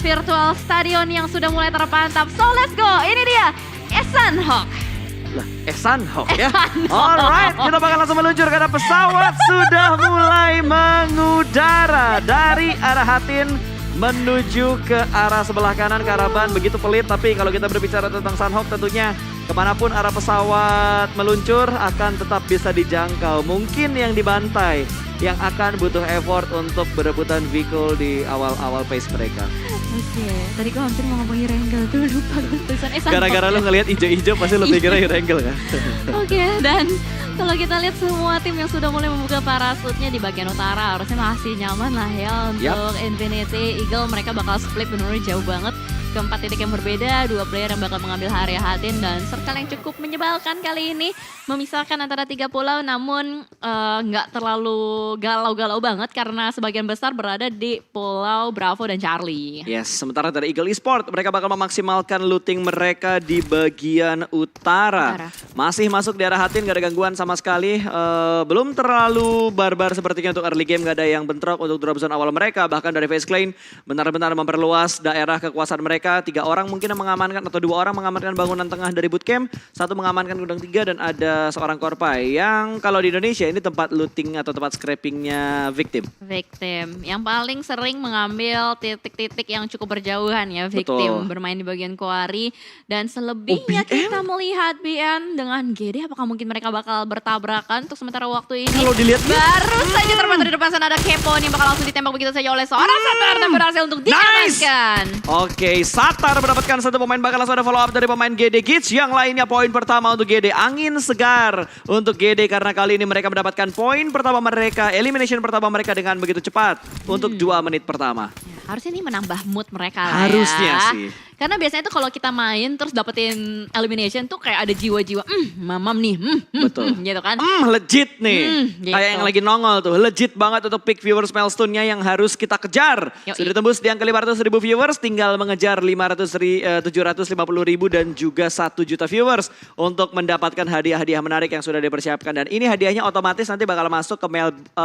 virtual stadion yang sudah mulai terpantap. So let's go, ini dia Sanhok. Lah, Sanhok ya. Alright, kita bakal langsung meluncur karena pesawat sudah mulai mengudara dari arah Hatin menuju ke arah sebelah kanan Karaban. Begitu pelit, tapi kalau kita berbicara tentang Sanhok tentunya kemanapun arah pesawat meluncur akan tetap bisa dijangkau. Mungkin yang dibantai yang akan butuh effort untuk berebutan vehicle di awal-awal pace mereka. Oke, tadi gue hampir mau ngomongin Rengel tuh, lupa gue tulisan Sanhok. Gara-gara lu ngelihat ijo-ijo pasti lu pikirnya Irengel kan? Oke, dan kalau kita lihat semua tim yang sudah mulai membuka parasutnya di bagian utara, harusnya masih nyaman lah ya untuk Infinity Eagle. Mereka bakal split benar-benar jauh banget ke 4 titik yang berbeda, 2 player yang bakal mengambil area Hatin dan circle yang cukup menyebalkan kali ini memisahkan antara 3 pulau, namun nggak terlalu galau-galau banget karena sebagian besar berada di pulau Bravo dan Charlie. Yes, sementara dari Eagle Esport mereka bakal memaksimalkan looting mereka di bagian utara. Masih masuk di arah Hatin, gak ada gangguan sama sekali. Belum terlalu barbar sepertinya untuk early game, gak ada yang bentrok untuk drop zone awal mereka. Bahkan dari Face Clan benar-benar memperluas daerah kekuasaan mereka. 3 orang mungkin yang mengamankan atau 2 orang mengamankan bangunan tengah dari bootcamp. 1 mengamankan gudang 3 dan ada seorang korpai yang kalau di Indonesia ini tempat looting atau tempat scrappingnya victim. Victim yang paling sering mengambil titik-titik yang cukup berjauhan ya victim. Betul. Bermain di bagian quarry dan selebihnya kita melihat BN dengan GD. Apakah mungkin mereka bakal bertabrakan untuk sementara waktu ini? Kalau dilihat baru saja terpantau di depan sana ada Kepo nih bakal langsung ditembak begitu saja oleh seorang Satar dan berhasil untuk diamankan. Oke, Satar mendapatkan 1 pemain, bakal langsung ada follow up dari pemain GD Kids. Yang lainnya poin pertama untuk GD, angin segar untuk GD karena kali ini mereka mendapatkan poin pertama mereka, elimination pertama mereka dengan begitu cepat untuk 2 menit pertama. Ya, harusnya ini menambah mood mereka lah harusnya ya. Sih. Karena biasanya tuh kalau kita main terus dapetin elimination tuh kayak ada jiwa-jiwa, mamam nih, betul. gitu kan. Legit nih, gitu. kayak yang lagi nongol tuh, legit banget untuk peak viewers milestone-nya yang harus kita kejar. Sudah tembus di angka 500.000 viewers, tinggal mengejar 750.000 dan juga 1 juta viewers untuk mendapatkan hadiah-hadiah menarik yang sudah dipersiapkan. Dan ini hadiahnya otomatis nanti bakal masuk ke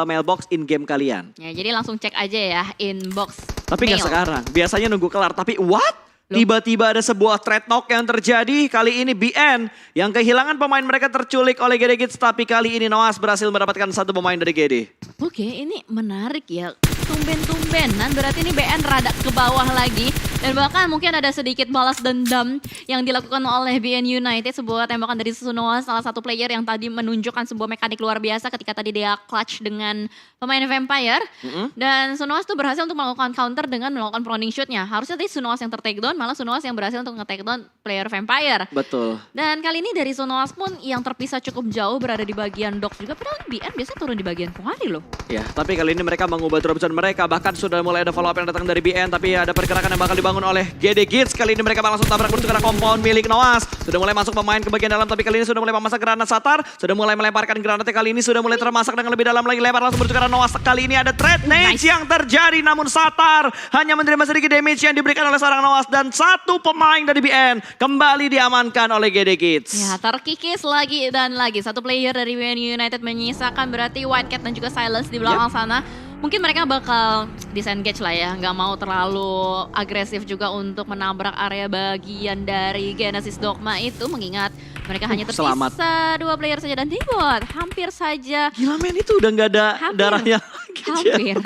mailbox in-game kalian. Ya, jadi langsung cek aja ya inbox. Tapi nggak sekarang, biasanya nunggu kelar, tapi what? Tiba-tiba ada sebuah trade knock yang terjadi. Kali ini BN yang kehilangan pemain mereka terculik oleh GD Kids. Tapi kali ini Noas berhasil mendapatkan 1 pemain dari GD. Oke, ini menarik ya. Tumben-tumbenan berarti ini BN rada ke bawah lagi. Dan bahkan mungkin ada sedikit balas dendam yang dilakukan oleh BN United. Sebuah tembakan dari Sunoa, salah satu player yang tadi menunjukkan sebuah mekanik luar biasa ketika tadi dia clutch dengan pemain Vampire. Dan Sunoa tuh berhasil untuk melakukan counter dengan melakukan proning shootnya. Harusnya tadi Sunoa yang ter-takedown, malah Sunoa yang berhasil untuk nge-takedown player Vampire. Betul. Dan kali ini dari Sunoa pun yang terpisah cukup jauh berada di bagian dock juga. Padahal BN biasanya turun di bagian quarry loh. Ya, tapi kali ini mereka mengubah drop zone mereka. Bahkan sudah mulai ada follow up yang datang dari BN. Tapi ada pergerakan yang bakal dibangun oleh GD Kids. Kali ini mereka langsung tabrak menuju ke arah compound milik Noas. Sudah mulai masuk pemain ke bagian dalam. Tapi kali ini sudah mulai memasak granat Satar. Sudah mulai melemparkan granatnya. Kali ini sudah mulai termasak dengan lebih dalam lagi. Lempar langsung menuju ke arah Noas. Kali ini ada trade nade yang terjadi. Namun Satar hanya menerima sedikit damage yang diberikan oleh seorang Noas. Dan 1 pemain dari BN kembali diamankan oleh GD Kids. Ya, terkikis lagi dan lagi. 1 player dari BN United menyisakan berarti White Cat dan juga Silence di belakang sana. Mungkin mereka bakal disengage lah ya, nggak mau terlalu agresif juga untuk menabrak area bagian dari Genesis Dogma itu, mengingat mereka hanya tersisa 2 player saja dan Dibot hampir saja. Gila men, itu udah nggak ada darahnya. Hampir.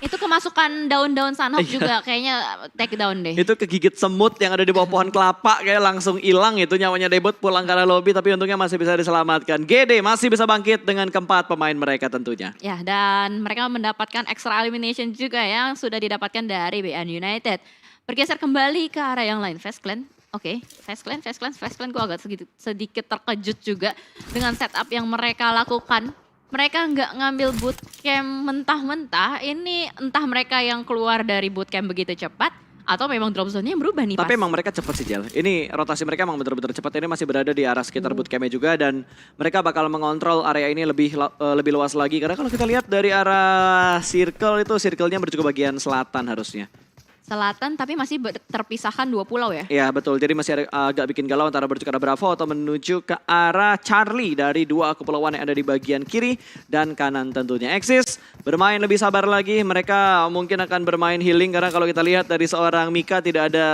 Itu kemasukan daun-daun Sanhok juga kayaknya take down deh. Itu kegigit semut yang ada di bawah pohon kelapa kayak langsung hilang itu nyawanya Debot pulang ke arah lobby tapi untungnya masih bisa diselamatkan. GD masih bisa bangkit dengan keempat pemain mereka tentunya. Ya, dan mereka mendapatkan extra elimination juga yang sudah didapatkan dari BN United. Bergeser kembali ke arah yang lain, Face Clan. Oke, Face Clan gue agak sedikit terkejut juga dengan setup yang mereka lakukan. Mereka nggak ngambil bootcamp mentah-mentah, ini entah mereka yang keluar dari bootcamp begitu cepat, atau memang drop zone-nya yang berubah nih. Tapi emang mereka cepat sih Jel, ini rotasi mereka emang bener-bener cepat, ini masih berada di arah sekitar bootcampnya juga. Dan mereka bakal mengontrol area ini lebih luas lagi, karena kalau kita lihat dari arah circle itu, circle-nya menuju ke bagian selatan harusnya. Selatan tapi masih terpisahkan 2 pulau ya? Ya betul, jadi masih ada agak bikin galau antara menuju ke arah Bravo atau menuju ke arah Charlie dari 2 kepulauan yang ada di bagian kiri dan kanan tentunya. Axis bermain lebih sabar lagi, mereka mungkin akan bermain healing karena kalau kita lihat dari seorang Mika tidak ada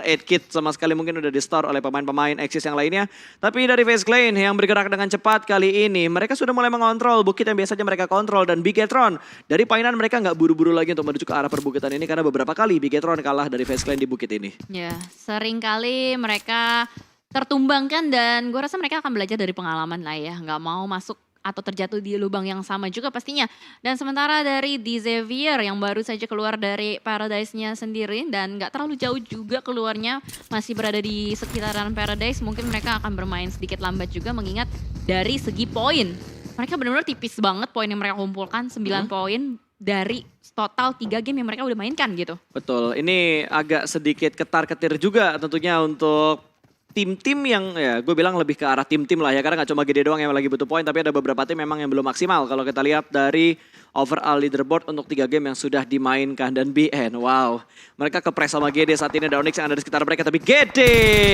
8 kit sama sekali, mungkin udah di store oleh pemain-pemain Axis yang lainnya. Tapi dari Face Clan yang bergerak dengan cepat kali ini, mereka sudah mulai mengontrol bukit yang biasanya mereka kontrol dan Bigetron dari painan mereka nggak buru-buru lagi untuk menuju ke arah perbukitan ini karena beberapa kali Bigetron kalah dari Face Clan di bukit ini. Ya, sering kali mereka tertumbangkan dan gue rasa mereka akan belajar dari pengalaman lah ya. Nggak mau masuk atau terjatuh di lubang yang sama juga pastinya. Dan sementara dari The Xavier yang baru saja keluar dari Paradise-nya sendiri dan nggak terlalu jauh juga keluarnya, masih berada di sekitaran Paradise, mungkin mereka akan bermain sedikit lambat juga mengingat dari segi poin. Mereka benar-benar tipis banget poin yang mereka kumpulkan, 9 poin dari total 3 game yang mereka udah mainkan gitu. Betul, ini agak sedikit ketar-ketir juga tentunya untuk tim-tim yang ya gue bilang lebih ke arah tim-tim lah ya. Karena gak cuma gede doang yang lagi butuh poin, tapi ada beberapa tim memang yang belum maksimal. Kalau kita lihat dari overall leaderboard untuk 3 game yang sudah dimainkan dan BN. Wow, mereka kepres sama GD saat ini, ada Onyx yang ada di sekitar mereka. Tapi GD,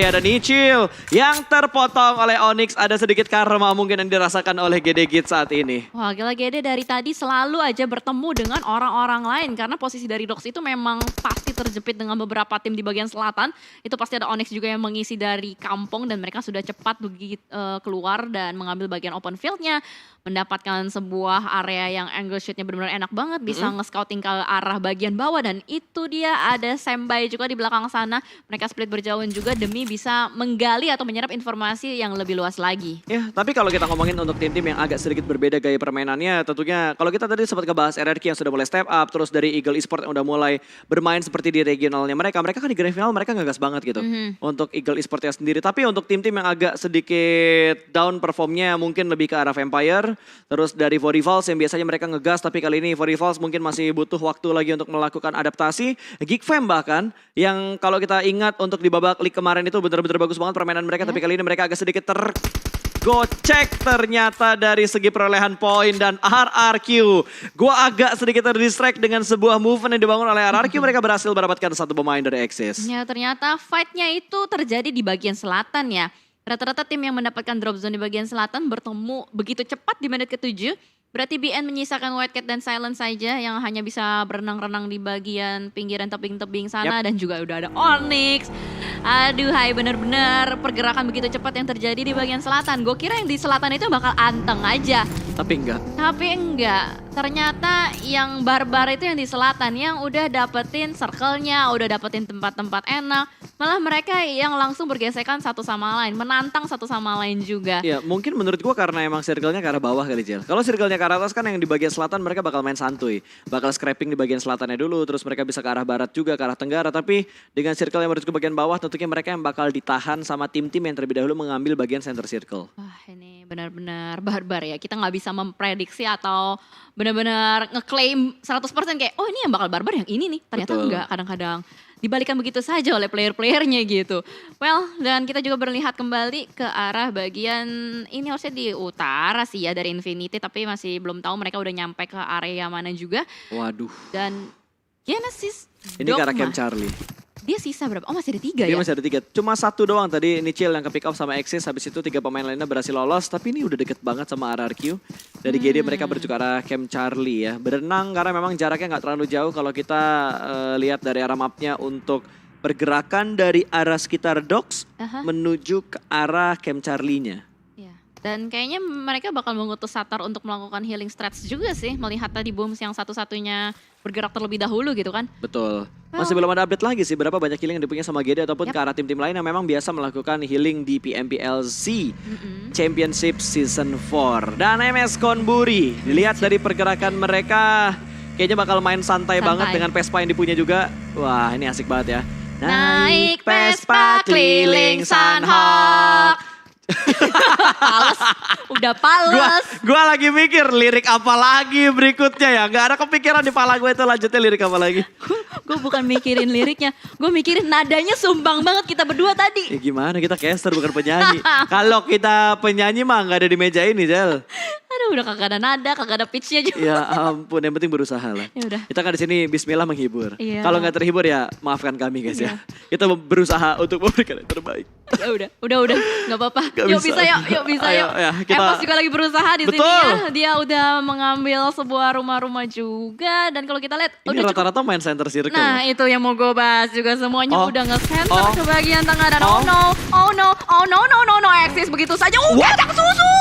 ada Nichil yang terpotong oleh Onyx. Ada sedikit karma mungkin yang dirasakan oleh GD Git saat ini. Wah gila, GD dari tadi selalu aja bertemu dengan orang-orang lain. Karena posisi dari Dox itu memang pasti terjepit dengan beberapa tim di bagian selatan. Itu pasti ada Onyx juga yang mengisi dari kampung dan mereka sudah cepat begitu keluar dan mengambil bagian open fieldnya. Mendapatkan sebuah area yang angle shootnya benar-benar enak banget, bisa nge-scouting ke arah bagian bawah dan itu dia ada Sembai juga di belakang sana. Mereka split berjauhan juga demi bisa menggali atau menyerap informasi yang lebih luas lagi. Ya, tapi kalau kita ngomongin untuk tim-tim yang agak sedikit berbeda gaya permainannya, tentunya kalau kita tadi sempat ngebahas RRQ yang sudah mulai step up, terus dari Eagle Esports yang udah mulai bermain seperti di regionalnya mereka kan di grand final mereka ngegas banget gitu untuk Eagle Esports sendiri. Tapi untuk tim-tim yang agak sedikit down performnya mungkin lebih ke arah Vampire. Terus dari Vorivals yang biasanya mereka ngegas, tapi kali ini Vorivals mungkin masih butuh waktu lagi untuk melakukan adaptasi. Geekfam bahkan, yang kalau kita ingat untuk di babak league kemarin itu benar-benar bagus banget permainan mereka. Tapi kali ini mereka agak sedikit tergocek ternyata dari segi perolehan poin dan RRQ. Gua agak sedikit terdistract dengan sebuah movement yang dibangun oleh RRQ. Mereka berhasil mendapatkan 1 pemain dari Axis. Ya ternyata fight-nya itu terjadi di bagian selatan ya. Rata-rata tim yang mendapatkan drop zone di bagian selatan bertemu begitu cepat di menit ke-7. Berarti BN menyisakan White Cat dan Silent saja yang hanya bisa berenang-renang di bagian pinggiran tebing-tebing sana. Dan juga udah ada Onyx. Aduh hai, bener-bener pergerakan begitu cepat yang terjadi di bagian selatan. Gue kira yang di selatan itu bakal anteng aja. Tapi enggak. Ternyata yang barbar itu yang di selatan yang udah dapetin circle-nya, udah dapetin tempat-tempat enak. Malah mereka yang langsung bergesekan satu sama lain, menantang satu sama lain juga. Ya mungkin menurut gua karena emang circle-nya ke arah bawah kali Jel. Kalau circle-nya ke arah atas kan yang di bagian selatan mereka bakal main santuy. Bakal scrapping di bagian selatannya dulu, terus mereka bisa ke arah barat juga, ke arah tenggara. Tapi dengan circle yang menuju ke bagian bawah tentunya mereka yang bakal ditahan sama tim-tim yang terlebih dahulu mengambil bagian center circle. Wah ini benar-benar barbar ya. Kita nggak bisa memprediksi atau benar-benar ngeklaim 100% kayak oh ini yang bakal barbar yang ini nih. Ternyata enggak, kadang-kadang dibalikan begitu saja oleh player-playernya gitu. Well, dan kita juga berlihat kembali ke arah bagian ini harusnya di utara sih ya dari Infinity. Tapi masih belum tahu mereka udah nyampe ke area mana juga. Waduh. Dan Genesis ini ke arah Camp Charlie. Dia sisa berapa? Oh masih ada 3 ya? Dia masih ada 3. Cuma 1 doang tadi Nichil yang ke pick up sama Axis. Habis itu 3 pemain lainnya berhasil lolos. Tapi ini udah deket banget sama RRQ. Dari GD mereka menuju ke arah Camp Charlie ya. Berenang karena memang jaraknya gak terlalu jauh. Kalau kita lihat dari arah mapnya untuk pergerakan dari arah sekitar Docks menuju ke arah Camp Charlie-nya. Dan kayaknya mereka bakal mengutus Satar untuk melakukan healing strats juga sih. Melihat tadi Booms yang satu-satunya bergerak terlebih dahulu gitu kan. Betul. Masih belum ada update lagi sih berapa banyak healing yang dipunya sama GD ataupun ke arah tim-tim lain yang memang biasa melakukan healing di PMPLZ Championship Season 4. Dan MS Konburi, dilihat dari pergerakan mereka kayaknya bakal main santai banget dengan Vespa yang dipunya juga. Wah ini asik banget ya. Naik Vespa keliling Sunhawk. Pales, udah pales. Gua lagi mikir lirik apa lagi berikutnya ya. Gak ada kepikiran di pala gue itu lanjutnya lirik apa lagi. Gue bukan mikirin liriknya, gue mikirin nadanya sumbang banget kita berdua tadi. Ya gimana kita caster bukan penyanyi. Kalau kita penyanyi mah gak ada di meja ini Jel. Aduh udah kagak ada nada, kagak ada pitch-nya juga. Ya ampun, yang penting berusaha lah. Ya udah. Kita kan di sini bismillah menghibur. Iya. Kalau nggak terhibur ya maafkan kami guys ya. Kita berusaha untuk memberikan yang terbaik. Ya udah, nggak apa-apa. Gak Yuk bisa. yuk bisa Ayo, yuk. ya, kita- Evos juga lagi berusaha di sini Betul. ya. Dia udah mengambil sebuah rumah-rumah juga. Dan kalau kita lihat, Ini udah cukup. rata-rata main center circle. Nah itu yang mau gue bahas juga, semuanya Oh. udah nge-center Oh. ke bagian tengah. Dan Oh. oh no, Axis begitu saja. Kacang susu.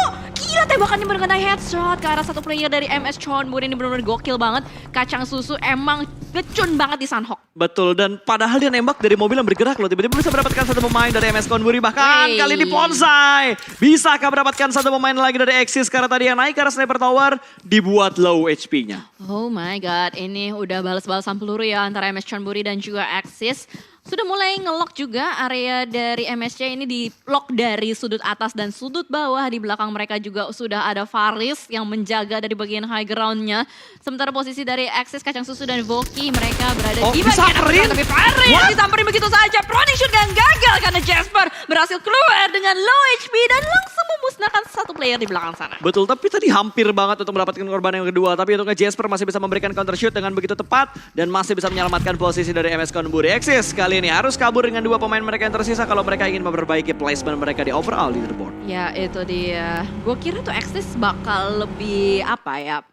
Gila, tembakannya mengenai headshot ke arah satu player dari MS Chonburi. Ini benar-benar gokil banget. Kacang susu emang ngecun banget di Sunhawk. Betul, dan padahal dia nembak dari mobil yang bergerak loh. Tiba-tiba bisa mendapatkan satu pemain dari MS Chonburi. Bahkan Wey. kali ini Bonsai. Bisakah mendapatkan satu pemain lagi dari Axis? Karena tadi yang naik ke arah Sniper Tower dibuat low HP-nya. Oh my god, ini udah balas-balasan peluru ya antara MS Chonburi dan juga Axis. Sudah mulai nge-lock juga area dari MSC ini, di lock dari sudut atas dan sudut bawah. Di belakang mereka juga sudah ada Faris yang menjaga dari bagian high ground-nya. Sementara posisi dari Axis, Kacang Susu dan Voki mereka berada di bagian disamperin? atas. Tapi Faris disamperin begitu saja. Proning shoot yang gagal karena Jasper berhasil keluar dengan low HP dan langsung memusnahkan satu player di belakang sana. Betul, tapi tadi hampir banget untuk mendapatkan korban yang kedua. Tapi untungnya Jasper masih bisa memberikan counter shoot dengan begitu tepat dan masih bisa menyelamatkan posisi dari MS Chonburi. Axis kali ini harus kabur dengan dua pemain mereka yang tersisa kalau mereka ingin memperbaiki placement mereka di overall leaderboard. Ya itu dia. Gue kira tuh Axis bakal lebih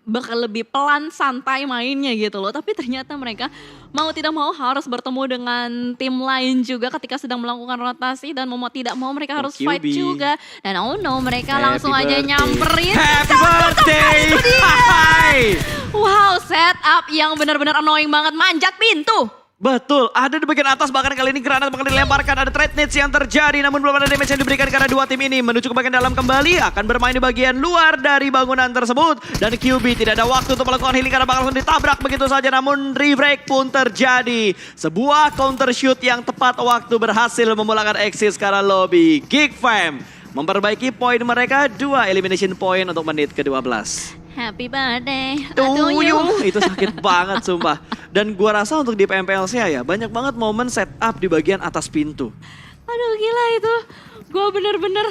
bakal lebih pelan santai mainnya gitu loh. Tapi ternyata mereka mau tidak mau harus bertemu dengan tim lain juga ketika sedang melakukan rotasi. Dan mau tidak mau mereka harus fight QB. juga. Dan oh no, mereka Happy langsung aja birthday. nyamperin. Happy birthday! Hai! Wow, setup yang benar-benar annoying banget, manjat pintu. Betul, ada di bagian atas, bahkan kali ini granat bakal dilemparkan, ada trade nades yang terjadi namun belum ada damage yang diberikan karena dua tim ini menuju ke bagian dalam kembali, akan bermain di bagian luar dari bangunan tersebut dan QB tidak ada waktu untuk melakukan healing karena bakal langsung ditabrak begitu saja, namun rebreak pun terjadi. Sebuah counter shoot yang tepat waktu berhasil memulangkan Axis ke arah lobby. Geek Fam memperbaiki poin mereka, 2 elimination point untuk menit ke-12. Happy birthday Tuyung, itu sakit banget sumpah. Dan gua rasa untuk di PMPLC ya banyak banget momen setup di bagian atas pintu. Aduh gila itu. Gue bener-bener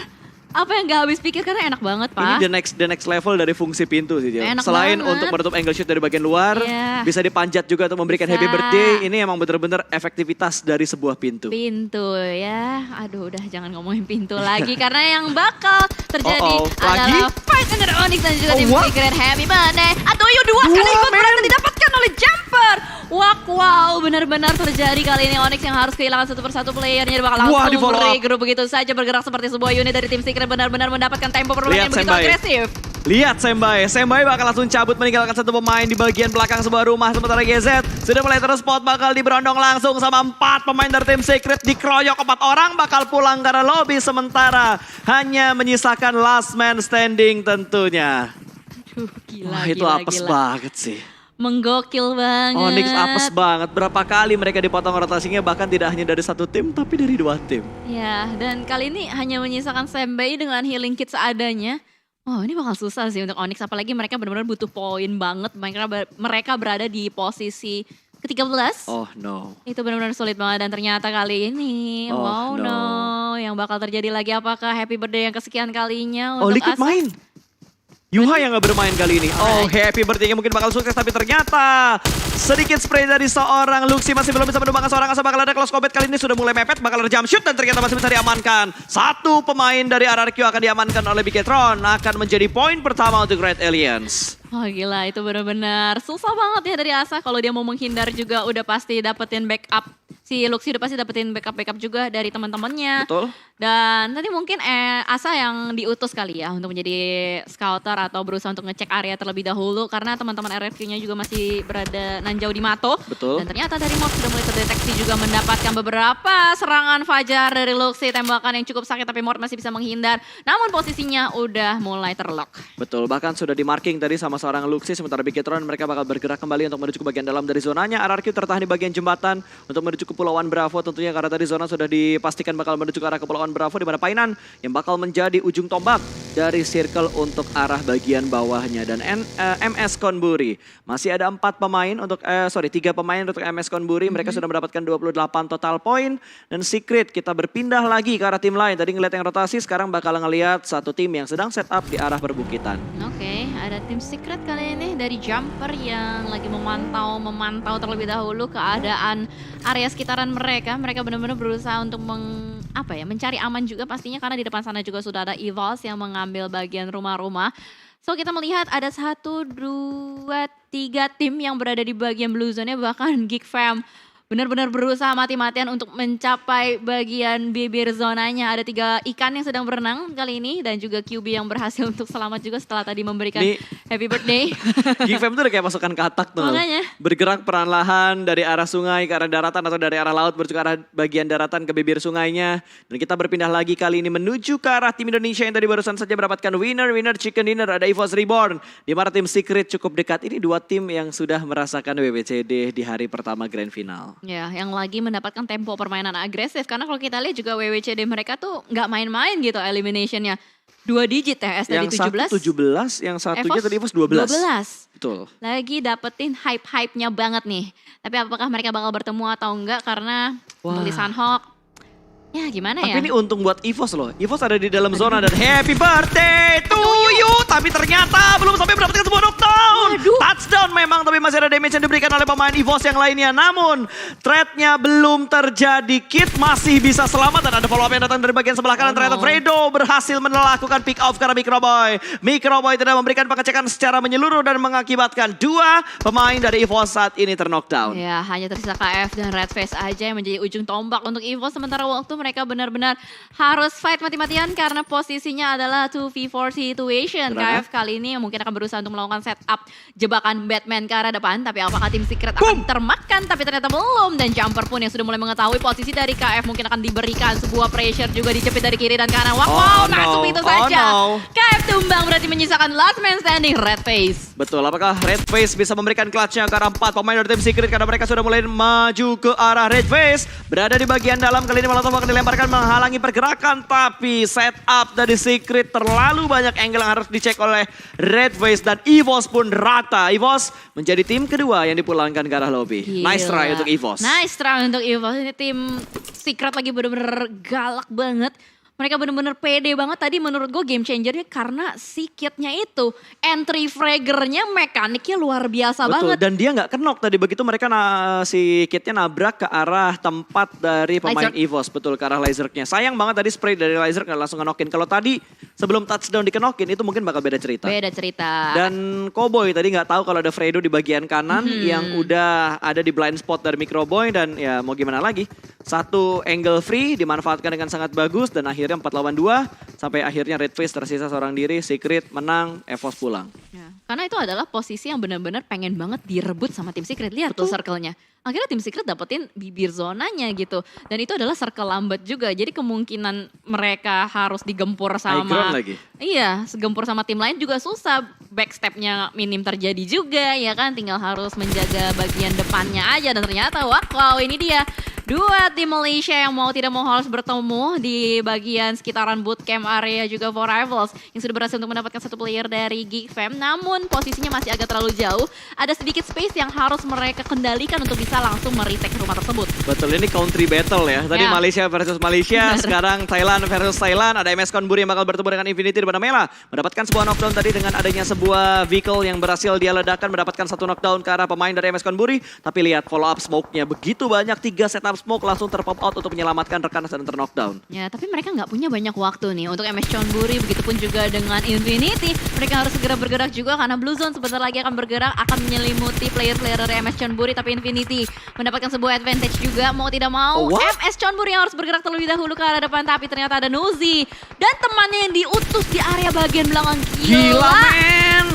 gak habis pikir karena enak banget Pak. Ini the next level dari fungsi pintu sih. Enak Selain banget. untuk menutup angle shoot dari bagian luar, Iya. bisa dipanjat juga untuk memberikan Bisa. happy birthday. Ini emang bener-bener efektivitas dari sebuah pintu. Pintu ya, aduh udah jangan ngomongin pintu lagi karena yang bakal terjadi Lagi? adalah fight antara Onyx dan juga tim what? Secret. Happy birthday. Aduh yuk dua kali ikut men. berhasil didapatkan oleh Jumper. Wow, benar-benar terjadi kali ini. Onyx yang harus kehilangan satu persatu playernya bakal Wah, di langsung follow up. regroup begitu saja, bergerak seperti sebuah unit dari tim Secret, benar-benar mendapatkan tempo permainan yang Lihat begitu Senbai. agresif. Lihat Senbai bakal langsung cabut meninggalkan satu pemain di bagian belakang sebuah rumah. Sementara GZ sudah mulai terus spot bakal diberondong langsung sama 4 pemain dari tim Secret. Dikeroyok 4 orang bakal pulang ke arah lobby. Sementara hanya menyisakan last man standing tentunya. Aduh, gila, Wah itu gila, apes gila. banget sih. Menggokil banget. Onyx apes banget. Berapa kali mereka dipotong rotasinya bahkan tidak hanya dari satu tim tapi dari 2 tim. Ya, dan kali ini hanya menyisakan Senbai dengan healing kit seadanya. Oh, ini bakal susah sih untuk Onyx, apalagi mereka benar-benar butuh poin banget. Mereka berada di posisi ke-13. Oh no. Itu benar-benar sulit banget dan ternyata kali ini, Oh, wow no. no, yang bakal terjadi lagi apakah happy birthday yang kesekian kalinya Oh untuk Liquid Asa? main. Yuha yang gak bermain kali ini. Oh happy birthday mungkin bakal sukses tapi ternyata sedikit spray dari seorang Luxi masih belum bisa menumbangkan seorang Asa. Bakal ada close combat kali ini sudah mulai mepet, bakal ada jump shoot dan ternyata masih bisa diamankan. Satu pemain dari RRQ akan diamankan oleh Biketron, akan menjadi poin pertama untuk Red Aliens. Oh gila, itu benar-benar susah banget ya dari Asa. Kalau dia mau menghindar juga udah pasti dapetin backup. Si Luxi udah pasti dapetin backup juga dari teman-temannya. Betul. Dan tadi mungkin Asa yang diutus kali ya untuk menjadi scouter atau berusaha untuk ngecek area terlebih dahulu. Karena teman-teman RRQ-nya juga masih berada nanjau di Mato. Betul. Dan ternyata dari Morph sudah mulai terdeteksi juga mendapatkan beberapa serangan fajar dari Luxi. Tembakan yang cukup sakit tapi Morph masih bisa menghindar. Namun posisinya udah mulai terlock. Betul, bahkan sudah di marking tadi sama sama seorang Luxi, sementara Bigetron mereka bakal bergerak kembali untuk menuju ke bagian dalam dari zonanya. RRQ tertahan di bagian jembatan untuk menuju Kepulauan Bravo tentunya karena tadi zona sudah dipastikan bakal menuju ke arah Kepulauan Bravo di mana Painan yang bakal menjadi ujung tombak dari circle untuk arah bagian bawahnya. Dan MS Konburi masih ada 3 pemain untuk MS Konburi. Mereka sudah mendapatkan 28 total poin. Dan Secret kita berpindah lagi ke arah tim lain. Tadi ngeliat yang rotasi, sekarang bakal ngeliat satu tim yang sedang setup di arah perbukitan. Oke, ada tim Secret kali ini dari Jumper yang lagi memantau terlebih dahulu keadaan area sekitaran mereka. Mereka benar-benar berusaha untuk mencari aman juga pastinya karena di depan sana juga sudah ada Evols yang mengambil bagian rumah-rumah. So kita melihat ada 1, 2, 3 tim yang berada di bagian blue zone-nya, bahkan Geek Fam benar-benar berusaha mati-matian untuk mencapai bagian bibir zonanya. Ada 3 ikan yang sedang berenang kali ini dan juga QB yang berhasil untuk selamat juga setelah tadi memberikan happy birthday. Geek Fam tuh udah kayak pasukan katak tuh. Makanya. Bergerak perlahan dari arah sungai ke arah daratan atau dari arah laut menuju ke arah bagian daratan ke bibir sungainya. Dan kita berpindah lagi kali ini menuju ke arah tim Indonesia yang tadi barusan saja mendapatkan winner chicken dinner. Ada EVOS Reborn di mana tim Secret cukup dekat. Ini 2 tim yang sudah merasakan WWCD di hari pertama grand final. Ya, yang lagi mendapatkan tempo permainan agresif. Karena kalau kita lihat juga WWCD mereka tuh nggak main-main gitu eliminationnya. 2 digit ya, tadi yang 17. Yang 17, yang satunya tadi EVOS 12. Betul. Lagi dapetin hype-hype-nya banget nih. Tapi apakah mereka bakal bertemu atau enggak karena tulisan Hawk. Ya gimana ya? Tapi ini untung buat EVOS loh. EVOS ada di dalam zona dan happy birthday to you. Tapi ternyata belum sampai mendapatkan sebuah knockdown. Touchdown memang, tapi masih ada damage yang diberikan oleh pemain EVOS yang lainnya. Namun threat-nya belum terjadi. Kit masih bisa selamat dan ada follow up yang datang dari bagian sebelah kanan. Ternyata Fredo berhasil melakukan pick off karena Microboy. Microboy tidak memberikan pengecekan secara menyeluruh dan mengakibatkan 2 pemain dari EVOS saat ini terknockdown. Ya, hanya tersisa KF dan Redface aja yang menjadi ujung tombak untuk EVOS. Sementara waktu mereka benar-benar harus fight mati-matian karena posisinya adalah 2v4 situation. KF kali ini mungkin akan berusaha untuk melakukan setup jebakan Batman ke arah depan. Tapi apakah tim Secret akan termakan? Tapi ternyata belum. Dan Jumper pun yang sudah mulai mengetahui posisi dari KF mungkin akan diberikan sebuah pressure juga dijepit dari kiri dan kanan. Wow, masuk itu saja. KF tumbang berarti menyisakan last man standing, Redface. Betul, apakah Redface bisa memberikan clutch-nya ke arah 4 pemain dari tim Secret karena mereka sudah mulai maju ke arah Redface. Berada di bagian dalam, kali ini Molotov akan dilemparkan menghalangi pergerakan, tapi setup dari Secret terlalu banyak angle yang harus dicek oleh Redface dan EVOS pun rata. EVOS menjadi tim kedua yang dipulangkan ke arah lobby. Gila. Nice try untuk EVOS. Nice try untuk EVOS. Ini tim Secret lagi bener-bener galak banget. Mereka bener-bener pede banget tadi menurut gue game changernya karena si kitnya itu. Entry fraggernya mekaniknya luar biasa banget. Dan dia nggak kenok tadi begitu mereka si kitnya nabrak ke arah tempat dari pemain EVOS. Betul, ke arah lasernya. Sayang banget tadi spray dari laser nggak langsung ngenokin. Kalau tadi sebelum touchdown dikenokin itu mungkin bakal beda cerita. Beda cerita. Dan Cowboy tadi nggak tahu kalau ada Fredo di bagian kanan yang udah ada di blind spot dari Microboy. Dan ya mau gimana lagi. Satu angle free dimanfaatkan dengan sangat bagus dan akhirnya 4 lawan 2 sampai akhirnya Redface tersisa seorang diri, Secret menang, EVOS pulang. Ya, karena itu adalah posisi yang benar-benar pengen banget direbut sama tim Secret. Lihat tuh circle-nya. Akhirnya tim Secret dapetin bibir zonanya gitu. Dan itu adalah circle lambat juga. Jadi kemungkinan mereka harus digempur sama... lagi. Iya, segempur sama tim lain juga susah. Backstepnya minim terjadi juga ya kan. Tinggal harus menjaga bagian depannya aja. Dan ternyata wow ini dia. 2 tim Malaysia yang mau tidak mau harus bertemu di bagian sekitaran bootcamp area juga for Rivals. Yang sudah berhasil untuk mendapatkan 1 player dari Geek Fam. Namun posisinya masih agak terlalu jauh. Ada sedikit space yang harus mereka kendalikan untuk bisa langsung meretake rumah tersebut. Betul, ini country battle ya. Tadi Malaysia versus Malaysia, sekarang Thailand versus Thailand. Ada MS Konburi yang bakal bertemu dengan Infinity di mana Mela mendapatkan sebuah knockdown tadi dengan adanya sebuah vehicle yang berhasil dia ledakan, mendapatkan 1 knockdown ke arah pemain dari MS Konburi. Tapi lihat follow up smoke-nya begitu banyak, 3 setup smoke langsung terpop out untuk menyelamatkan rekan dan terknockdown. Ya, tapi mereka nggak punya banyak waktu nih untuk MS Konburi, begitupun juga dengan Infinity. Mereka harus segera bergerak juga karena Blue Zone sebentar lagi akan bergerak, akan menyelimuti player-player dari MS Konburi, tapi Infinity mendapatkan sebuah advantage juga, mau tidak mau. MS Konburi yang harus bergerak terlebih dahulu ke arah depan, tapi ternyata ada Nuzi dan temannya yang diutus di area bagian belakang. Gila men!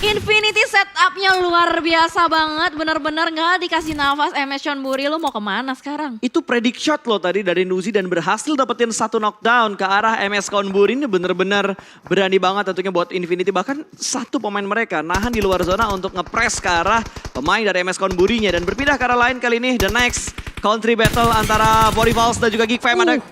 Infinity setupnya luar biasa banget, bener-bener gak dikasih nafas. MS Chonburi, lu mau kemana sekarang? Itu predict shot loh tadi dari Nuzi dan berhasil dapetin satu knockdown ke arah MS Chonburi. Ini bener-bener berani banget tentunya buat Infinity. Bahkan satu pemain mereka nahan di luar zona untuk ngepres ke arah pemain dari MS Chonburi-nya. Dan berpindah ke arah lain kali ini, the next country battle antara Bodyfalls dan juga Geek Fam. Ada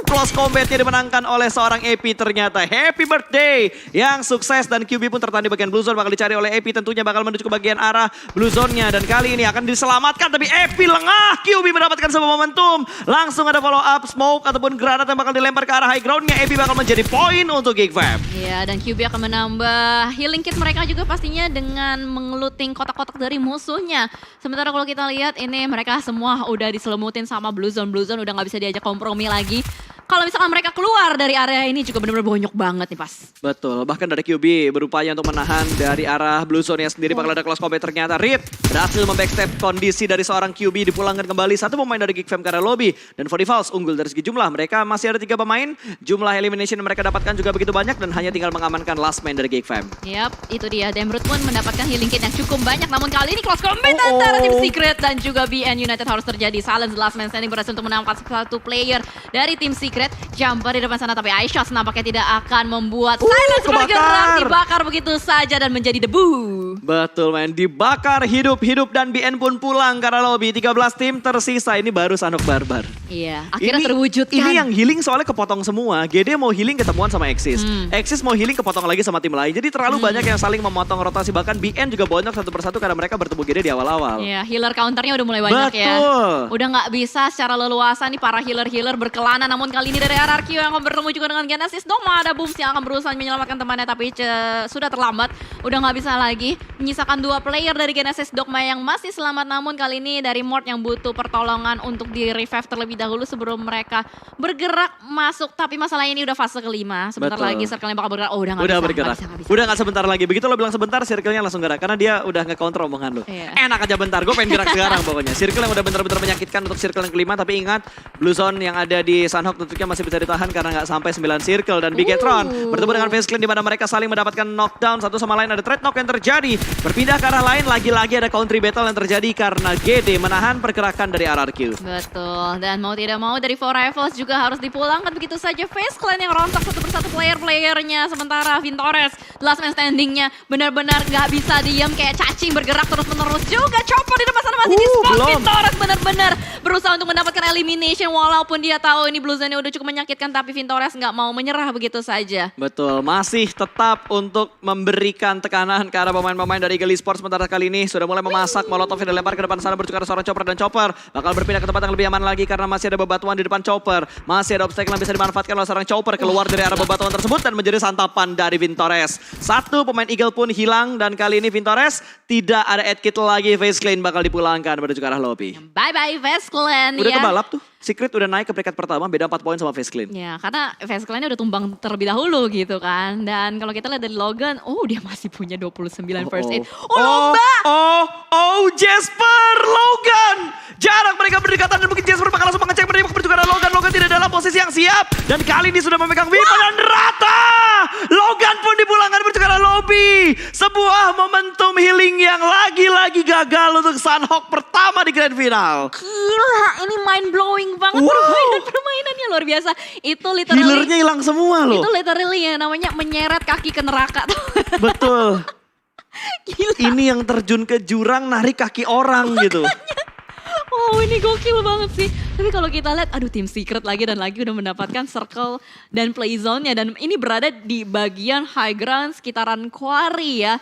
close combatnya dimenangkan oleh seorang AP ternyata. Happy birthday yang sukses dan QB pun tertahan di bagian blue zone. Bakal dicari oleh AP, tentunya bakal menuju ke bagian arah blue zone-nya. Dan kali ini akan diselamatkan, tapi AP lengah. QB mendapatkan sebuah momentum. Langsung ada follow up smoke ataupun granat yang bakal dilempar ke arah high ground-nya. AP bakal menjadi poin untuk Geek Fam. Iya, dan QB akan menambah healing kit mereka juga pastinya dengan mengeluting kotak-kotak dari musuhnya. Sementara kalau kita lihat ini mereka semua udah diselemutin sama blue zone udah nggak bisa diajak kompromi lagi. Kalau misalkan mereka keluar dari area ini juga benar-benar bonyok banget nih pas. Betul, bahkan dari QB berupaya untuk menahan dari arah blue zone-nya sendiri. Bakal ada close combat ternyata. Rip berhasil membackstep kondisi dari seorang QB. Dipulangkan kembali satu pemain dari Geek Fam ke arah lobby. Dan Bodyfalls unggul dari segi jumlah. Mereka masih ada 3 pemain. Jumlah elimination yang mereka dapatkan juga begitu banyak. Dan hanya tinggal mengamankan last man dari Geek Fam. Yap, itu dia. Demrut pun mendapatkan healing kit yang cukup banyak. Namun kali ini close combat antara Team Secret dan juga BN United harus terjadi. Silence last man standing berhasil untuk menangkap satu player dari Team Secret. Jumper di depan sana, tapi Aishos nampaknya tidak akan membuat Silence bergerak, dibakar begitu saja dan menjadi debu. Betul men, dibakar hidup-hidup dan BN pun pulang karena lobby. 13 tim tersisa, ini baru Sanhok Barbar. Iya, akhirnya terwujudkan. Ini yang healing soalnya kepotong semua. GD mau healing ketemuan sama Exis. Exis mau healing kepotong lagi sama tim lain. Jadi terlalu banyak yang saling memotong rotasi. Bahkan BN juga bonyok satu persatu karena mereka bertemu GD di awal-awal. Iya, healer counternya udah mulai banyak. Betul. Ya. Udah nggak bisa secara leluasa nih para healer berkelana. Namun kali ini dari RRQ yang akan bertemu juga dengan Genesis Dogma. Ada Booms yang akan berusaha menyelamatkan temannya, tapi sudah terlambat. Udah nggak bisa lagi. Menyisakan 2 player dari Genesis Dogma yang masih selamat. Namun kali ini dari Mort yang butuh pertolongan untuk di revive terlebih dahulu sebelum mereka bergerak masuk. Tapi masalahnya ini udah fase kelima. Sebentar Betul. lagi circle-nya bakal bergerak. Oh udah nggak Udah bisa. bergerak. Nggak bisa. Udah nggak sebentar lagi. Begitu lo bilang sebentar, circle-nya langsung gerak. Karena dia udah nge-counter omongan lo. Iya. Enak aja bentar, gue pengen gerak sekarang pokoknya. Circle yang udah bener-bener menyakitkan untuk circle yang kelima. Tapi ingat, blue zone yang ada di Sanhok tentunya masih bisa ditahan karena nggak sampai 9 circle. Dan Bigetron bertemu dengan FaZe Clan di mana mereka saling mendapatkan knockdown. Satu sama lain, ada trade knock yang terjadi. Berpindah ke arah lain, lagi-lagi ada country battle yang terjadi karena GD menahan pergerakan dari RRQ. Betul, dan mau tidak mau dari 4 Rivals juga harus dipulangkan begitu saja. FaZe Clan yang rontok satu persatu player-playernya. Sementara Vintores, last man standingnya benar-benar gak bisa diam kayak cacing bergerak terus-menerus juga. Chopper di depan sana masih di spot. Vintores benar-benar berusaha untuk mendapatkan elimination walaupun dia tahu ini blue zone-nya udah cukup menyakitkan, tapi Vintores gak mau menyerah begitu saja. Betul, masih tetap untuk memberikan tekanan ke arah pemain-pemain dari Eagle Esports. Sementara kali ini sudah mulai memasak, molotov yang dilempar ke depan sana bertukar seorang Chopper, dan Chopper bakal berpindah ke tempat yang lebih aman lagi karena masih ada bebatuan di depan Chopper. Masih ada obstacle yang bisa dimanfaatkan oleh seorang Chopper keluar dari arah bebatuan tersebut dan menjadi santapan dari Vintores. Satu pemain Eagle pun hilang dan kali ini Vintores tidak ada add kit lagi. FaZe Clan bakal dipulangkan menuju ke arah lobby. Bye-bye FaZe Clan Udah ya. kebalap tuh. Secret udah naik ke peringkat pertama, beda 4 poin sama FaZe Clan. Ya, karena FaZe Clan udah tumbang terlebih dahulu gitu kan. Dan kalau kita lihat dari Logan, dia masih punya 29 first aid. Lomba! Jasper, Logan! Jarak mereka berdekatan dan mungkin Jasper bakal langsung mengecek mereka menuju ke arah Logan. Logan tidak dalam posisi yang siap. Dan kali ini sudah memegang Vipa dan rata! Logan pun dipulangkan menuju ke arah lobby. Sebuah momentum healing yang lagi-lagi gagal untuk Sanhok pertama di grand final. Gila, ini mind blowing banget. Permainannya luar biasa. Itu literally Healernya hilang semua loh. Itu literally ya namanya menyeret kaki ke neraka. Betul. Gila. Ini yang terjun ke jurang narik kaki orang gitu. Wow, ini gokil banget sih. Tapi kalau kita lihat, aduh Team Secret lagi dan lagi udah mendapatkan circle dan play zone-nya. Dan ini berada di bagian high ground sekitaran quarry ya.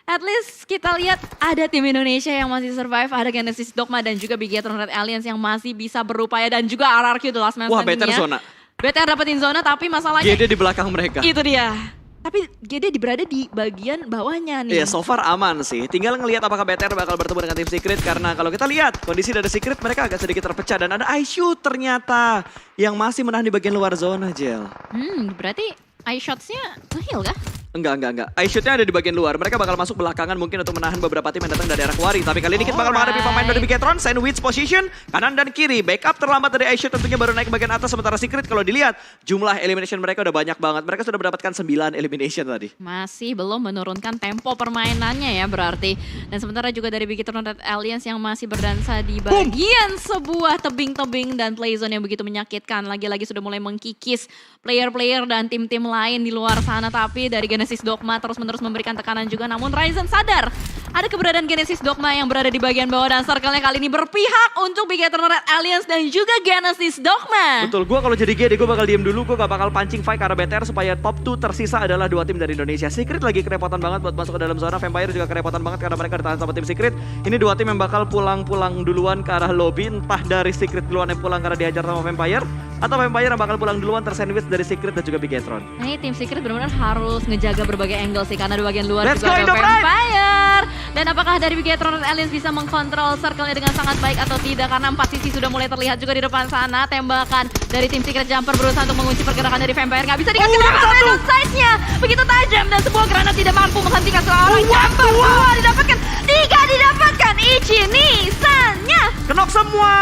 At least kita lihat ada tim Indonesia yang masih survive, ada Genesis Dogma dan juga Bigetron Red Alliance yang masih bisa berupaya dan juga RRQ The Last Man Wah, Standing-nya. BTR zona. BTR dapetin zona tapi masalahnya GD di belakang mereka. itu dia. Tapi GD berada di bagian bawahnya nih. Iya, so far aman sih. Tinggal ngelihat apakah BTR bakal bertemu dengan tim Secret karena kalau kita lihat kondisi dari Secret mereka agak sedikit terpecah dan ada ISU ternyata yang masih menahan di bagian luar zona, Jel. Berarti eye shots-nya nge-heal kah? Enggak. iShoot-nya ada di bagian luar. Mereka bakal masuk belakangan mungkin untuk menahan beberapa tim yang datang dari arah Kuari. Tapi kali ini kita bakal menghadapi pemain dari Bigetron, sandwich position, kanan dan kiri. Backup terlambat dari iShoot tentunya baru naik ke bagian atas. Sementara Secret kalau dilihat jumlah elimination mereka udah banyak banget. Mereka sudah mendapatkan 9 elimination tadi. Masih belum menurunkan tempo permainannya ya berarti. Dan sementara juga dari Bigetron Red Alliance yang masih berdansa di bagian sebuah tebing-tebing dan playzone yang begitu menyakitkan. Lagi-lagi sudah mulai mengkikis player-player dan tim-tim lain di luar sana. Tapi dari Genesis Dogma terus-menerus memberikan tekanan juga. Namun Ryzen sadar ada keberadaan Genesis Dogma yang berada di bagian bawah. Dan circle-nya kali ini berpihak untuk Bigetron Red Alliance dan juga Genesis Dogma. Betul, gue kalau jadi GD gue bakal diem dulu. Gue gak bakal pancing fight karena BTR supaya top 2 tersisa adalah 2 tim dari Indonesia. Secret lagi kerepotan banget buat masuk ke dalam zona. Vampire juga kerepotan banget karena mereka ditahan sama tim Secret. Ini 2 tim yang bakal pulang-pulang duluan ke arah lobby. Entah dari Secret duluan yang pulang karena dihajar sama Vampire. Atau Vampire yang bakal pulang duluan tersandwich dari Secret dan juga Bigetron. Nah ini tim Secret benar-benar harus ngejaga berbagai angle sih. Karena di bagian luar Let's juga go, ada Vampire. Dan apakah dari Bigetron Alliance bisa mengkontrol circle-nya dengan sangat baik atau tidak? Karena 4 sisi sudah mulai terlihat juga di depan sana. Tembakan dari tim Secret Jumper berusaha untuk mengunci pergerakan dari Vampire. Nggak bisa dikasih random size-nya. Begitu tajam dan sebuah granat tidak mampu menghentikan seorang Jumper. 2 didapatkan, 3 didapatkan. Ichi-Nissan-nya. Kenok semua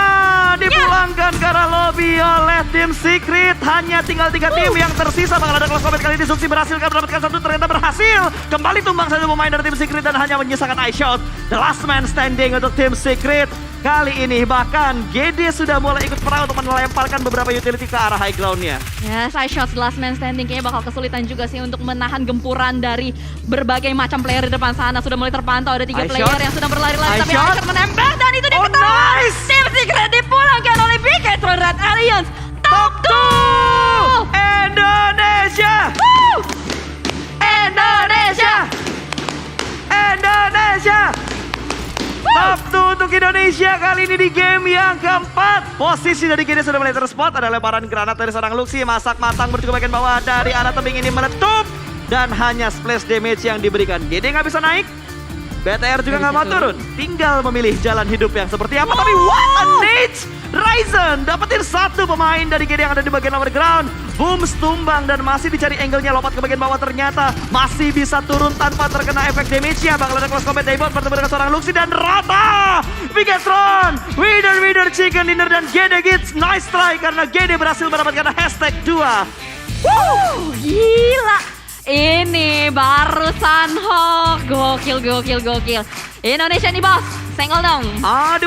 dipulangkan ke arah lobby oleh tim Secret. Hanya tinggal 3 tim yang tersisa. Bakal ada close combat kali ini. Zuxi berhasil mendapatkan 1, ternyata berhasil. Kembali tumbang satu pemain dari tim Secret dan hanya menyisakan iShot. The last man standing untuk tim Secret. Kali ini bahkan GD sudah mulai ikut perang untuk melemparkan beberapa utility ke arah high ground-nya. Ya, iShot last man standing kayaknya bakal kesulitan juga sih untuk menahan gempuran dari berbagai macam player di depan sana. Sudah mulai terpantau ada 3 player yang sudah berlari-lari tapi iShot menembak dan itu dia ketahuan. Nice! Tim Secret dipulangkan oleh Bigetron Red Alliance. Top 2! Indonesia! Woo! Indonesia! Indonesia! Top 2 untuk Indonesia kali ini di game yang keempat. Posisi dari GD sudah mulai terspot. Ada lemparan granat dari seorang Luxi. Masak matang menuju ke bagian bawah dari arah tebing ini meletup. Dan hanya splash damage yang diberikan. GD nggak bisa naik. BTR juga nggak mau turun. Tinggal memilih jalan hidup yang seperti apa. Tapi what a nade! Ryzen dapetin 1 pemain dari GD yang ada di bagian lower ground. Boom, tumbang dan masih dicari angle-nya, lompat ke bagian bawah ternyata masih bisa turun tanpa terkena efek damage-nya. Bakal ada close combat Daybot bertemu dengan seorang Luxi dan rata. Bigetron, winner chicken dinner dan GD Gits. Nice try karena GD berhasil mendapatkan hashtag 2. Wuh, gila. Ini baru Sunhawk. Gokil. Indonesia nih bos, senggol dong. Aduh.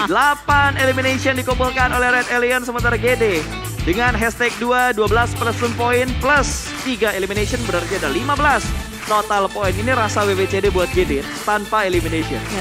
8 elimination dikumpulkan oleh Red Alien sementara GD. Dengan hashtag 2, 12 plus 1 poin plus 3 elimination berarti ada 15 total poin. Ini rasa WWCD buat GD tanpa elimination.